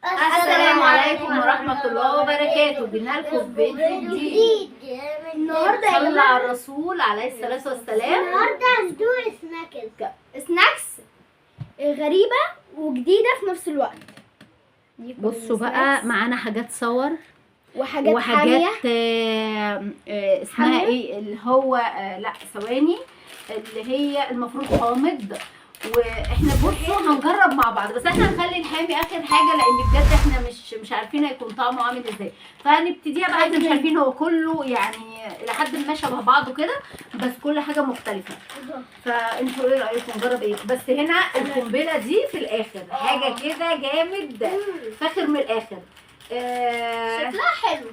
السلام عليكم ورحمة الله وبركاته. جينا لكم فيديو جديد النهارده يا صلى جماعه على الرسول عليه الصلاة والسلام. النهارده هندور سناكس غريبه وجديده في نفس الوقت. بصوا بقى معانا حاجات صور وحاجات وحاجات حاميه. اسمها حامية؟ ايه اللي هو لا ثواني، اللي هي المفروض حامض. واحنا بصوا هنجرب مع بعض، بس احنا هنخلي الحامي اخر حاجه لان بجد احنا مش عارفين هيكون طعمه عامل ازاي. فهنبتديها بقى، احنا مش عارفين هو كله يعني الى حد ما شبه بعضه كده، بس كل حاجه مختلفه. فانتوا ايه رايكم نجرب ايه؟ بس هنا القنبله دي في الاخر حاجه كده جامد فاخر من الاخر. شكلها حلو.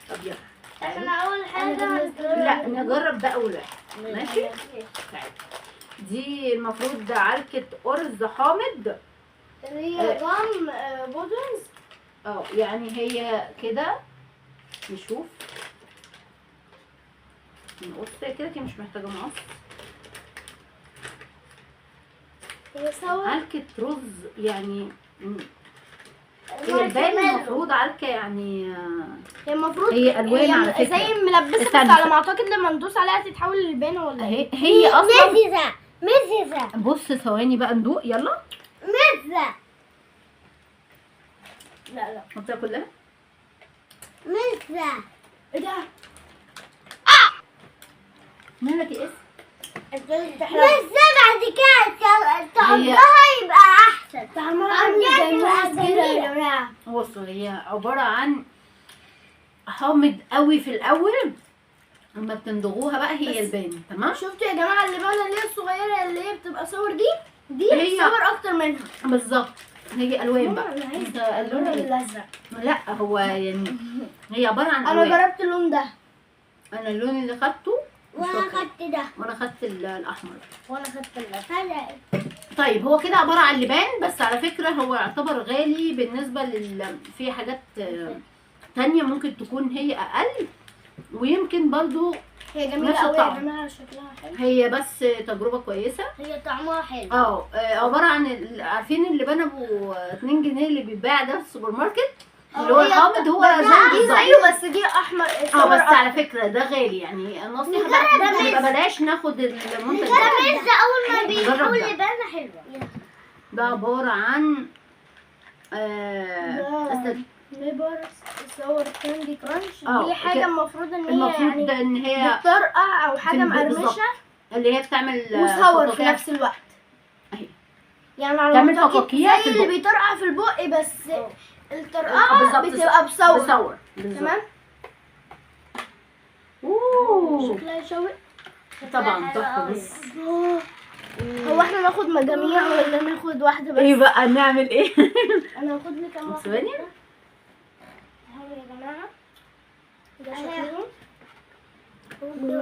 طب يلا انا اول حاجه لا نجرب ده اول واحد. ماشي تعالى. دي المفروض علكة أرز حامض، اللي هي جام بودنز. يعني هي كده. نشوف نقص كده مش محتاجة مقص. هي سوا علكة رز يعني هي البان المفروض علكة يعني هي المفروض هي ألوان على فكرة. زي ملبسه، بس استنى. على ما اعتقد لما ندوس عليها تتحول للبان ولا ايه؟ هي أصلا مززة بص ثواني بقى ندوق يلا. مزة. لا حطيها كلها. مزة. ايه ده؟ مالك يا اسم؟ مزة بعد كده طعمها يبقى احسن. طعمها زي يا جماعه. بصوا هي عبارة عن حامض قوي في الأول، اما بتندغوها بقى هي البان. تمام. شفتوا يا جماعه اللي بالها اللي هي الصغيره اللي هي بتبقى صور دي هي صور اكتر منها. بالظبط هي الوان بقى. انت اللون الازرق. لا هو يعني هي عباره عن انا الوان. جربت اللون ده انا اللون اللي خدته وانا خدت ده وانا خدت الاحمر. وانا خدت الازرق. طيب هو كده عباره عن لبان، بس على فكره هو يعتبر غالي بالنسبه في حاجات تانية ممكن تكون هي اقل، ويمكن برضو هي جميله نفس قوي يا الطعم. جماعه، شكلها حلو. هي بس تجربه كويسه. هي طعمها حلو. عباره عن عارفين اللبان ابو 2 جنيه اللي بيتباع ده في السوبر ماركت، اللي هو الحامض. هو دي زيه بس دي احمر. بس على فكره ده غالي يعني. نصيحه بقى يبقى بلاش ناخد المنتج ده مزة اول ما نجرب بيحول ده. لبانه حلوه. ده عباره عن ليبر صور كاندي كرانش. آه، دي حاجه المفروض ان هي المفروض يعني ان هي بتطرقع او حاجه بالظبط. مقرمشه اللي هي بتعمل وصور في فقاقيع. نفس الوقت. اهي يعني على تعمل ما أعتقد فقاقيع في زي اللي البق. بيطرقع في البق، بس الطرقعه بالظبط بتبقى بصور. بصور بالظبط. تمام. اوه شكلها يشوق طبعا تحفه. بس هو احنا ناخد مجاميع ولا ناخد واحده بس؟ ايه بقى نعمل ايه؟ انا هاخد لي كام واحده. ثواني. اهو يا جماعه ده شكلهم.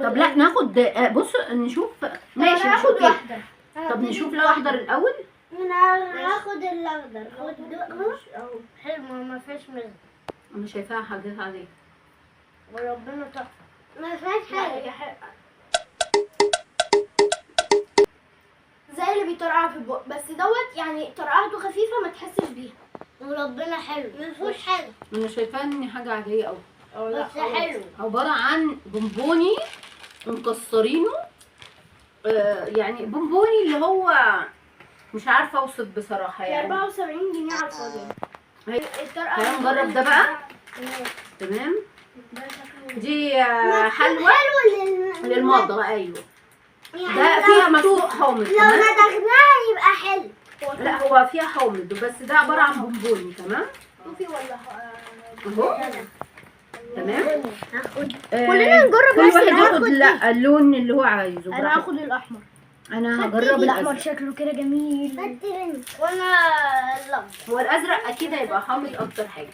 طب لا ناخد بص نشوف. ماشي انا هاخد نشوف. واحده. طب نشوف الاخضر الاول. انا هاخد الاخضر. اهو حلو ما فيهاش مزه. انا شايفاها حاجات عاديه وربنا تحفه. ما فيهاش حاجه. زي اللي بيطرقع في البق، بس دوت يعني طرقعته خفيفه ما تحسش بيها. وربنا حلو ما فيهوش حاجه. انا شايفاها ان حاجه عاديه قوي. بس حلو. عباره عن بونبوني مكسرينه. يعني بونبوني اللي هو مش عارفه اوصف بصراحه يعني. 74 جنيه على الفاضي. تعالوا نجرب ده بقى. تمام. دي حلوى للمضغ. ايوه ده فيها مسلوق حامض. لو ندغناها يبقى حلو. لا هو فيها حامض بس ده عباره عن بونبوني. تمام شوفي ولا اهو. تمام. كلنا نجرب. كل بس واحد أنا ياخد هاخد لا اللون اللي هو عايزه انا براحته. هاخد الاحمر. انا هجرب الاحمر الازرق. شكله كده جميل. وانا الابيض. هو الازرق اكيد هيبقى حامض اكتر حاجه.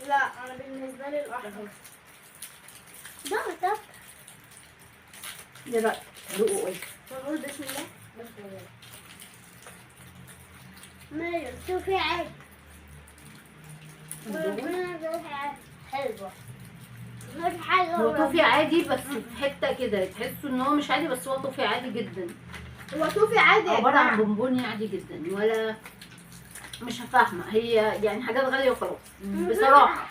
لا انا بالنسبه لي الاحمر ده ايه رايك؟ ذوقوا ايه؟ نقول بسم الله. ماله شوفي عادي. حلوه. مش حاجه. هو توفي عادي بس في حته كده تحسوا ان هو مش عادي، بس هو توفي عادي جدا. هو توفي عادي يا عباره عن جماعه. بونبوني عادي جدا. ولا مش فاهمه، هي يعني حاجات غاليه وخلاص بصراحه،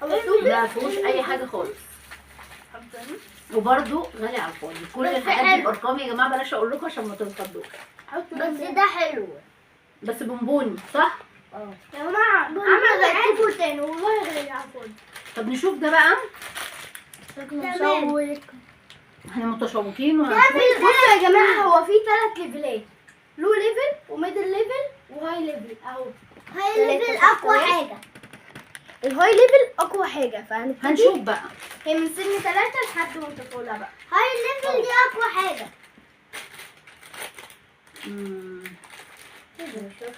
ما فيهوش اي حاجه خالص، وبرده غالي على الفاضي. كل بس الحاجات دي حلو. بارقام يا جماعه، بلاش اقول لكم عشان ما تنفضوش. بس ده حلو. بس بونبوني صح؟ يا جماعه عامله زي التيفو تاني والله غالي على الفاضي. طب نشوف ده بقى، تمام. احنا متشوقين وهنشوف. بصوا يا جماعه، هو في 3 ليفلات، لو ليفل وميدل ليفل وهاي ليفل اهو. هاي ليفل اقوى حاجه. الهاي ليفل اقوى حاجه، فهنبتدي. هنشوف بقى. هي من سن 3 لحد وانت طالع بقى. هاي ليفل دي اقوى حاجه.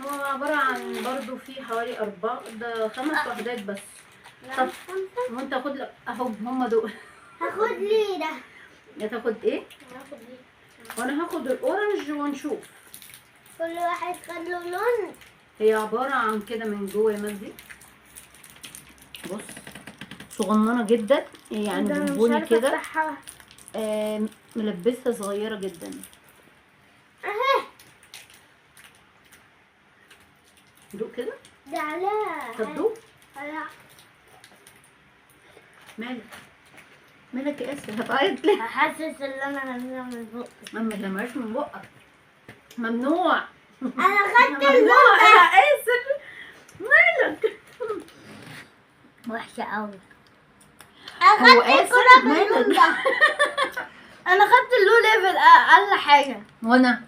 هو عبارة عن برضو في حوالي 5 وحدات بس. طب وانت خد لك اهو، هم دول. هاخد لي ده. يا تاخد ايه؟ هاخد لي. وانا هاخد الاورنج ونشوف. كل واحد خد له لون. هي عبارة عن كده من جوه يا مجدي. بص صغننة جدا، يعني بونبوني كده، ملبسها صغيرة جدا. اهي. دوق كده. ده عليها. طب دوق. عليها. مالك يا اسر؟ هتعيط ليه؟ حاسس ان انا هنزل من بقي. ما تلمعش من بقك، ممنوع. انا خدت اللون ممنوع ده. يا اسر، مالك؟ وحشة قوي. هو اسر مالك؟ انا خدت اللو ليفل اقل حاجة. وانا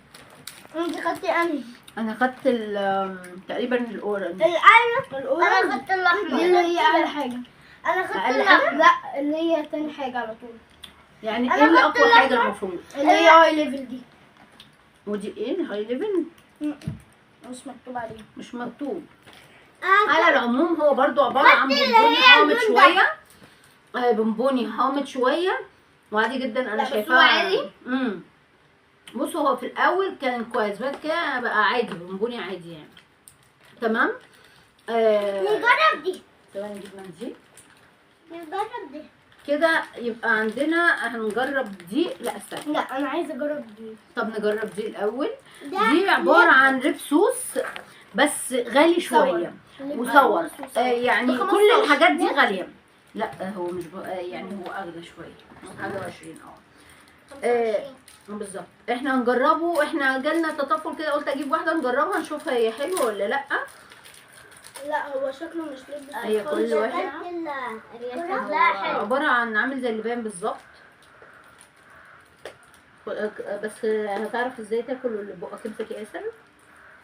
انت خدتي انهي؟ انا خدت تقريبا الاورنج. انا خدت الاحمر. دي اللي هي اقل حاجة. انا خدت أقل حاجة؟ لا، اللي هي تاني حاجة على طول. يعني أنا ايه اللي خدت اقوى حاجه الأحمر. المفروض؟ اللي هي هاي ليفل دي. ودي ايه هاي ليفل؟ مش مكتوب عليه. مش مكتوب. على العموم هو برضو عباره عن بونبوني هي حامض اللون ده. شويه، بونبوني حامض شويه، وعادي جدا انا لا، بس شايفاه هو عادي؟ بصوا هو في الاول كان كويس، بعد كده بقى عادي، بونبوني عادي يعني. تمام. نجرب دي. ثواني نجيب منديل نجرب دي. كده. يبقى عندنا هنجرب دي. لا استنى، لا، انا عايزة اجرب دي. طب نجرب دي الاول. ده دي عباره عن ريبسوس بس غالي شويه وصور، يعني ب15. كل الحاجات دي غاليه. لا هو مش يعني هو اغلى شويه، حاجه 20 بالظبط. احنا هنجربه، احنا جالنا تطفل كده، قلت اجيب واحده نجربها نشوف هي حلوه ولا لا. لا، هو شكله مش لبس. هي كل واحد لا، عباره عن عامل زي اللبان بالظبط، بس هتعرف ازاي تاكل اللي بقك. امسك يا ياسر.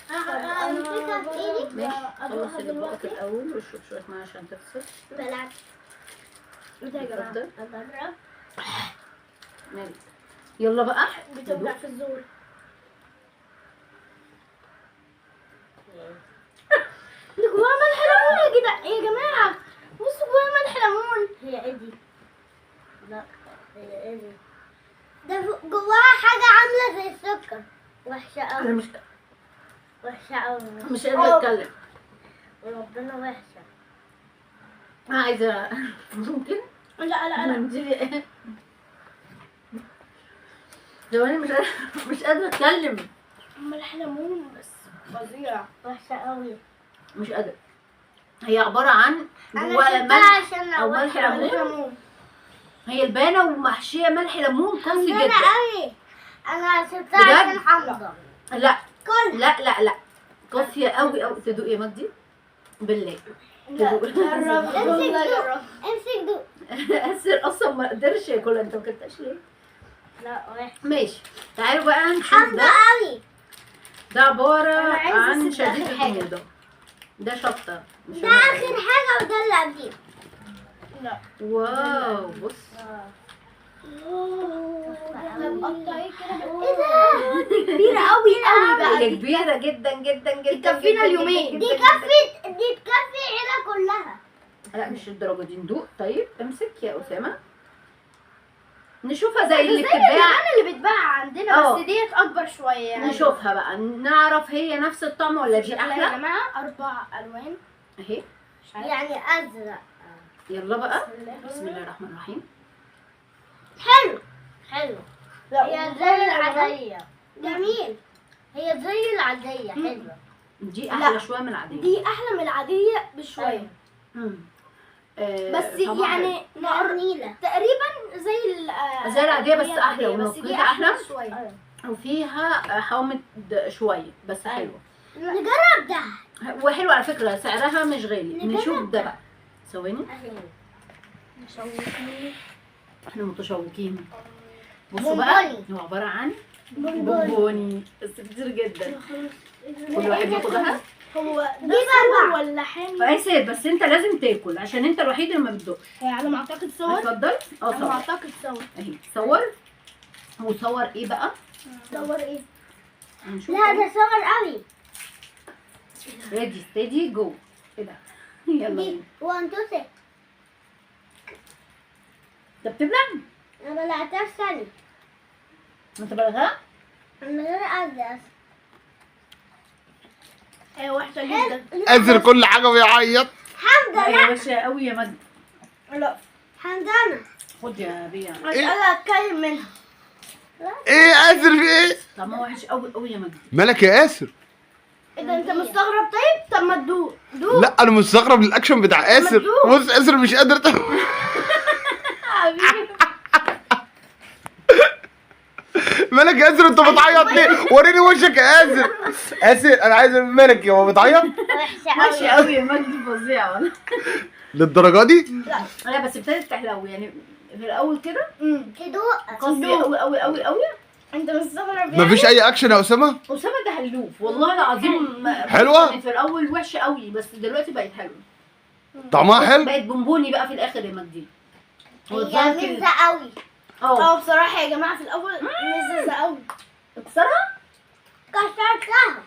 امسكها في ايدي. ماشي، خلص اللي بقك الاول واشرب شويه ميه عشان تغسل. بالعكس. ايه يا جماعه؟ اتفضل. اجرب. مالك؟ يلا بقى. بتوجع في الزور. ده جواها ملح ليمون يا جماعه. بصوا جواها ملح ليمون. هي ايه دي؟ لا، هي ايه دي؟ ده جواها حاجه عامله زي السكر. وحشه انا قوي. وحشه قوي. مش قادره اتكلم. وربنا وحشه. انا عايزه ممكن لا. منديل. ثواني، مش قادره اتكلم. ملح ليمون بس فظيع. وحشه قوي. مش قادره. هي عباره عن جواها ملح او ملح ليمون. هي البانه ومحشيه ملح ليمون قاسي جدا. قوي. انا سبتها بجد؟ عشان حمضه. لا كل. لا قاسيه قوي قوي. تدوق يا مجدي بالله. تدوق. امسك دوق. اسر اصلا ما قدرش ياكلها. انت ما كلتهاش ليه؟ لا، وحش. ماشي، تعالوا بقى نشوف حمضه ده. قوي. ده عباره أنا عايزة عن أسيب ده شديد آخر حاجة. الحموضه. ده شطه. مش ده أنا. اخر حاجه وده اللي قبليه. لا. واو بص. ايه ده؟ كبيره قوي بقى. هي كبيره جدا جدا جدا. تكفينا جداً اليومين. جداً دي جداً تكفي عيله كلها. لا مش الدرجه دي. ندوق. طيب امسك يا اسامه نشوفها زي اللي بتتباع. اللي بتتباع عندنا بس ديت اكبر شويه يعني. نشوفها بقى نعرف هي نفس الطعم ولا دي يا احلى. جماعه 4 الوان. اهي. يعني ازرق. يلا بقى. بسم الله الرحمن الرحيم. حلو. هي زي العاديه. جميل. هي زي العاديه حلوه. دي احلى شويه من العاديه. دي احلى من العاديه بشويه. بس طبعاً يعني نيله تقريبا زي العاديه بس هي احلى، بس دي ونكهتها احلى شويه. وفيها حامض شويه بس حلوه. نجرب ده. وحلوه على فكره، سعرها مش غالي. نشوف ده بقى. ثواني، احنا متشوقين. بصوا بقى، هو عباره عن بونبوني بس كتير جدا. كل واحد ياخدها. هو دي صور ولا حامي؟ فايسر بس انت لازم تاكل عشان انت الوحيد اللي ما بتدوقش. على ما اعتقد صور. اتفضل. على ما صور اعتقد صور. اهي. صور. وصور ايه بقى؟ صور ايه؟ هنشوف. لا ده صور قوي. ريدي ستيدي جو. ايه ده؟ يلا بينا. 1 2 3. انت بتبلع؟ انا بلعتها في ثانية. انت بلغها؟ من غير قصد. ايه وحشة جدا. آسر كل حاجة بيعيط. حمزة يا باشا قوي يا مجد. لا حمزة خد يا بيا. انا اتكلم منها. ايه آسر في ايه؟ طعمها وحش قوي قوي يا مجد. مالك يا آسر؟ ايه ده انت مستغرب؟ طيب طب ما تدوق دوق. لا انا مستغرب الاكشن بتاع آسر. مدوق. بص آسر مش قادر مالك يا آسر؟ انت بتعيط ليه؟ وريني وشك يا آسر. آسر انا عايز مالك يا هو بتعيط؟ وحشه قوي يا مجد، فظيعه والله. للدرجة دي؟ لا بس ابتدت تحلو يعني في الاول كده تدوق. قاسيه قوي قوي قوي قوي. انت مستغرب يعني؟ مفيش اي اكشن يا اسامة؟ اسامه ده حلوف والله العظيم. حلوة؟ كانت في الاول وحشه قوي بس دلوقتي بقت حلوه. طعمها حلو؟ بقت بونبوني بقى في الاخر يا مجدي. هي مزة قوي. اه بصراحة يا جماعة في الأول مزة قوي. اكسرها. كسرتها.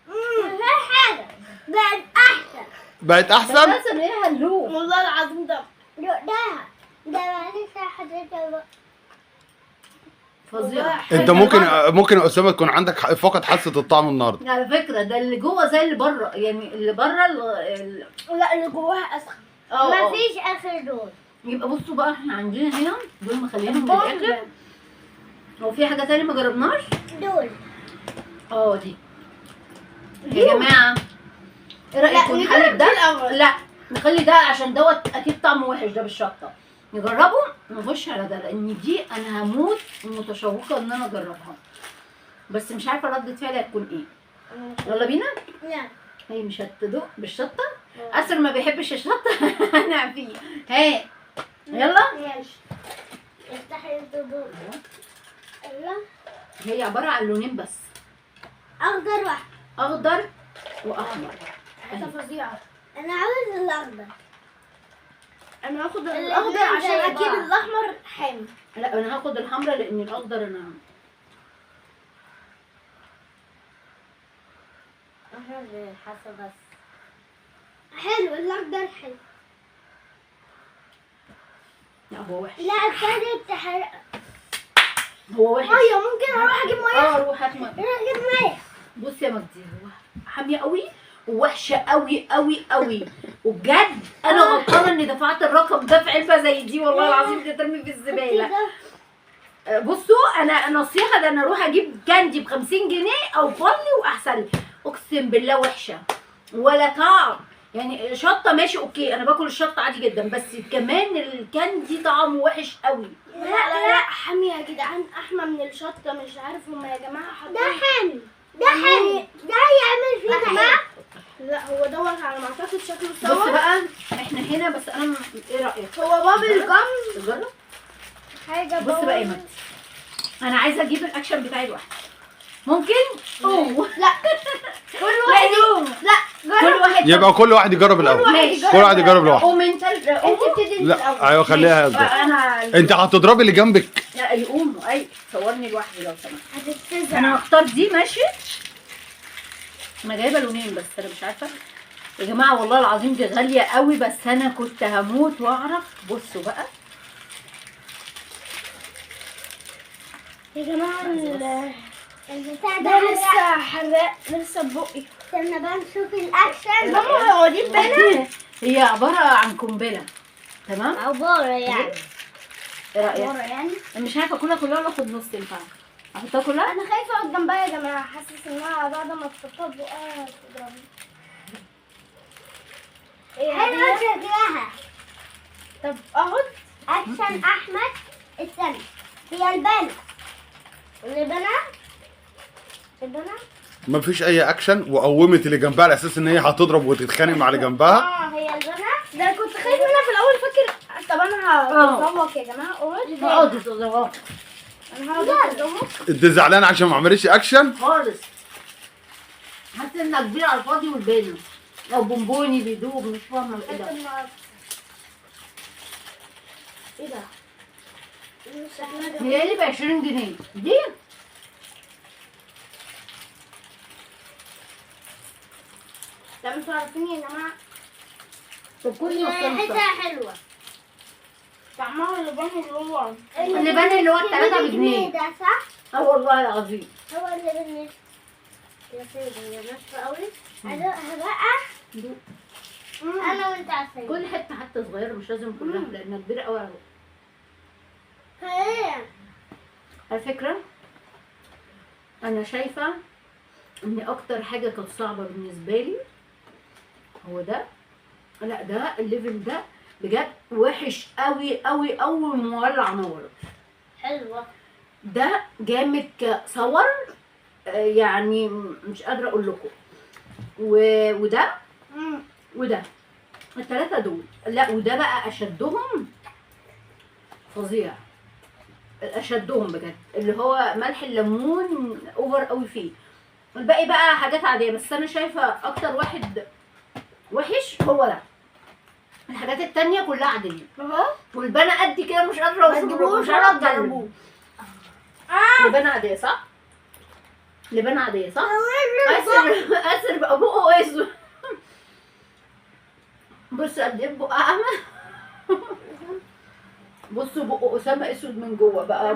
مفيش حاجة. بقت أحسن. بقت ده احسن؟ بس ان هي هلوف. والله العظيم ده دقتها. ده بقى لسه حضرتها بقى. فظيعه. انت ممكن يا اسامة تكون عندك فقد حاسة الطعم النهارده. على فكره ده اللي جوه زي اللي بره، يعني اللي بره لا اللي جواها أسخن. مفيش آخر دول. يبقى بصوا بقى، احنا عندنا هنا دول مخلينهم للاخر. هو في حاجه تانية ما جربناش؟ دول. دي يا جماعه ايه رايكم نخلي ده؟ لا نخلي ده عشان دوت اكيد طعمه وحش ده بالشطه. نجربه نخش على ده لان دي انا هموت متشوقه ان انا اجربها بس مش عارفه ردة فعلي هتكون ايه. يلا بينا. لا هي مش هتدوق بالشطه. اسر ما بيحبش الشطه. انا فيه. ها يلا. ماشي. افتحي الدول. يلا. هي عباره عن لونين بس، أخضر واحد. اخضر واحمر. حاجة فظيعة. أنا عاوز الأخضر. أنا هاخد الأخضر عشان أكيد الأحمر حامي. لا انا هاخد الحمراء لان الاخضر انا حاسة بس. حلو الأخضر حلو. لا هو وحش. لا ابتدت تحرق. هو وحش. مية ممكن أروح أجيب مية؟ روح هات ميه. أروح أجيب مية. بص يا مجدي، هو حاميه قوي ووحشه قوي قوي قوي وبجد انا غلطانه اني دفعت الرقم ده في علبه زي دي والله العظيم دي ترمي في الزباله. بصوا انا نصيحه ده انا اروح اجيب كاندي ب 50 جنيه او فولي واحسن لي. اقسم بالله وحشه ولا طعم. يعني شطه ماشي اوكي، انا باكل الشطه عادي جدا بس كمان الكاندي طعمه وحش قوي. لا حامي يا جدعان، احمى من الشطه. مش عارف هما يا جماعه حاطين ده حامي. ده حامي. ده يعمل فيه جماعه. لا هو دوت على ما اعتقد شكله سوا. بص بقى احنا هنا بس انا ايه رايك؟ هو بابل جم. جرب حاجه بص بقى يا مجدي، انا عايزه اجيب الاكشن بتاعي لوحدي. ممكن؟ لا كل واحد لا كل واحد يبقى كل واحد يجرب الاول. ماشي. كل واحد يجرب لوحده. قوم انت بتبتدي لا ايوه خليها يجرب. انا انت هتضربي اللي جنبك. لا يقوموا. اي صورني لوحدي لو سمحت. هتتفزع. انا هختار دي ماشي. انا جايبه لونين بس انا مش عارفه يا جماعه والله العظيم دي غاليه قوي بس انا كنت هموت واعرف. بصوا بقى يا جماعه البتاع ده لسه حراق لسه ببقي. استنى بقى نشوف الاكشن. ماما هو دي البنا. هي عباره عن قنبله تمام. عباره يعني. ايه رايك؟ عباره يعني. مش عارفه كلها ولا اخد نص ينفع؟ احطها كلها. انا خايفه اقعد جنبها يا جماعه، حاسس انها بعد ما تحطها في بقها هتضربني. حلوه شكلها. طب اقعد. اكشن احمد. استنى، هي البنا مفيش اي اكشن، وقومت اللي جنبها على اساس ان هي هتضرب وتتخانق مع اللي جنبها. هي البنا. ده كنت خايفه منها في الاول، فاكر. طب انا هتذوق يا جماعه. اقعد تتذوق. انا هقعد اتذوق. انت زعلان عشان ما عملتش اكشن؟ خالص. حاسه انها كبيره على الفاضي والباقي او بونبوني بيدوب، مش فاهمه ايه ده. ايه ده؟ هي اللي ب 20 جنيه دي. لا انتوا عارفين يا جماعه، طب كل ريحتها حلوه. طعمها اللبان اللي هو التلاتة بجنيه ده صح؟ اه والله العظيم. هو اللبان يا سيدي، يا ناشفه قوي. ادوقها بقى انا وانت عارفين. كل حته حتى صغيره، مش لازم كلها لانها كبيره قوي. على فكره انا شايفه ان اكتر حاجه كانت صعبه بالنسبه لي هو ده. لا ده الليفل ده بجد وحش قوي قوي قوي، مولع نور. حلوه. ده جامد كصور، يعني مش قادره اقول لكم. وده الثلاثه دول. لا وده بقى اشدهم فظيع، اشدهم بجد، اللي هو ملح الليمون اوفر قوي فيه. الباقي بقى حاجات عاديه، بس انا شايفه اكتر واحد وحش هو ده. الحاجات التانية كلها عاديه اهو. والبنا قد كده، مش قادره اوصل، مش قادره اتكلم. لبانة عاديه صح؟ لبانة عاديه صح؟ اسر بقى بقه اسود. بصوا قد ايه بقه اعمى. بصوا بقه اسامه اسود من جوه بقى.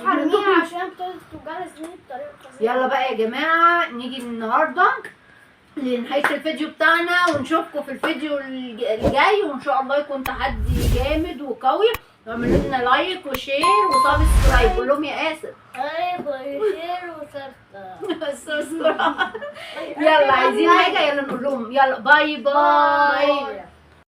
حرميها عشان ابتدت توجعلي سنين بطريقه فظيعه. يلا بقى يا جماعه نيجي النهارده لنهايه الفيديو بتاعنا، ونشوفكم في الفيديو الجاي، وان شاء الله يكون تحدي جامد وقوي. واعملوا لنا لايك وشير وسبسكرايب. قول لهم يا اسر. لايك وشير وسبسكرايب. يلا عايزين حاجه، يلا نقول لهم يلا باي باي.